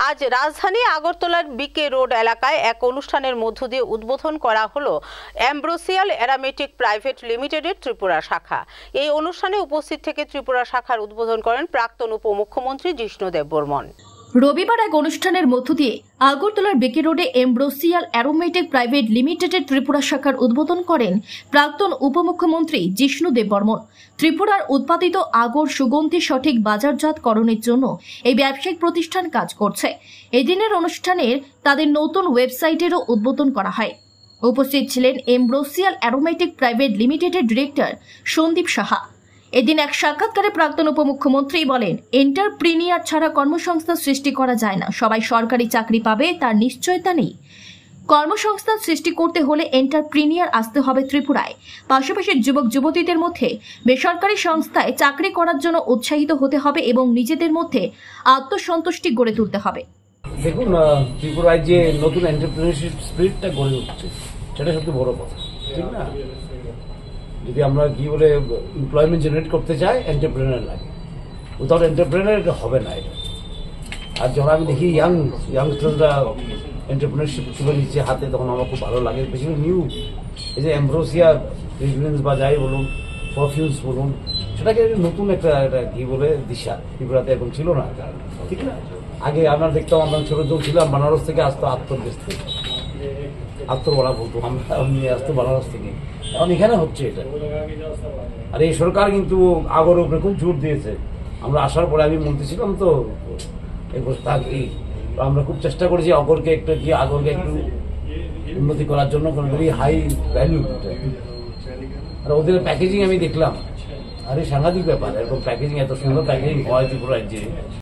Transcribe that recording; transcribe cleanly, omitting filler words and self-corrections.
আজ রাজধানী আগরতলার বিকে রোড এলাকায় এক অনুষ্ঠানের মধ্য দিয়ে উদ্বোধন করা হলো অ্যাম্ব্রোসিয়াল অ্যারোমেটিক প্রাইভেট লিমিটেডের ত্রিপুরা শাখা। এই অনুষ্ঠানে উপস্থিত থেকে ত্রিপুরা শাখার উদ্বোধন করেন প্রাক্তন উপমুখ্যমন্ত্রী জিষ্ণু দেববর্মন। রবিবার এক অনুষ্ঠানের মধ্য দিয়ে আগরতলার বিকে রোডে অ্যাম্ব্রোসিয়াল অ্যারোমেটিক প্রাইভেট লিমিটেডের ত্রিপুরা শাখার উদ্বোধন করেন প্রাক্তন উপমুখ্যমন্ত্রী জিষ্ণু দেববর্মন। ত্রিপুরার উৎপাদিত আগর সুগন্ধি সঠিক বাজারজাতকরণের জন্য এই ব্যবসায়িক প্রতিষ্ঠান কাজ করছে। এদিনের অনুষ্ঠানের তাদের নতুন ওয়েবসাইটেরও উদ্বোধন করা হয়। উপস্থিত ছিলেন অ্যাম্ব্রোসিয়াল অ্যারোমেটিক প্রাইভেট লিমিটেডের ডিরেক্টর সন্দীপ সাহা। এদিন এক সাক্ষাৎকারে প্রাক্তন উপমুখ্যমন্ত্রী বলেন, এন্টারপ্রিনিয়ার ছাড়া কর্মসংস্থান সৃষ্টি করা যায় না। সবাই সরকারি চাকরি পাবে তার নিশ্চয়তা নেই। কর্মসংস্থান সৃষ্টি করতে হলে এন্টারপ্রিনিয়ার আসতে হবে ত্রিপুরায়। পাশাপাশি যুবক যুবতীদের মধ্যে বেসরকারি সংস্থায় চাকরি করার জন্য উৎসাহিত হতে হবে এবং নিজেদের মধ্যে আত্মসন্তুষ্টি গড়ে তুলতে হবে। দেখুন, ত্রিপুরায় যে নতুন এন্টারপ্রিনিয়রশিপ স্পিরিটটা গড়ে উঠছে সেটা সবচেয়ে বড় কথা, ঠিক না? যদি আমরা কি বলে এমপ্লয়মেন্ট জেনারেট করতে চাই, এন্টারপ্রেনার লাগে। উইথাউট এন্টারপ্রেনার এটা হবে না। এটা আর যখন আমি দেখি ইয়াংস্টাররা এন্টারপ্রেনারশিপ তুলে নিচ্ছে হাতে, তখন আমার খুব ভালো লাগে। বেশি নিউ এই যে অ্যাম্ব্রোসিয়া ফ্রেগরেন্স বা যাই বলুন, পারফিউমস বলুন, সেটাকে নতুন একটা কি বলে দিশা ত্রিপুরাতে এখন ছিল না, ঠিক না? আগে আমরা দেখতাম, আমরা ছোট যখন ছিলাম বানারস থেকে আসতো আত্মর দেশ থেকে, আত্মর বলা বলতো, আমরা নিয়ে আসতো বানারস থেকে। এখন এখানে হচ্ছে এটা। আর এই সরকার কিন্তু আগরের উপরে খুব জোর দিয়েছে। আমরা আসার পরে আমি মন্ত্রী ছিলাম, তো আমরা খুব চেষ্টা করেছি আগরকে একটু উন্নতি করার জন্য, ভেরি হাই ভ্যালু। আর ওদের প্যাকেজিং আমি দেখলাম, আরে সাংঘাতিক ব্যাপার। এরকম প্যাকেজিং, এত সুন্দর প্যাকেজিং হয় ত্রিপুরার যে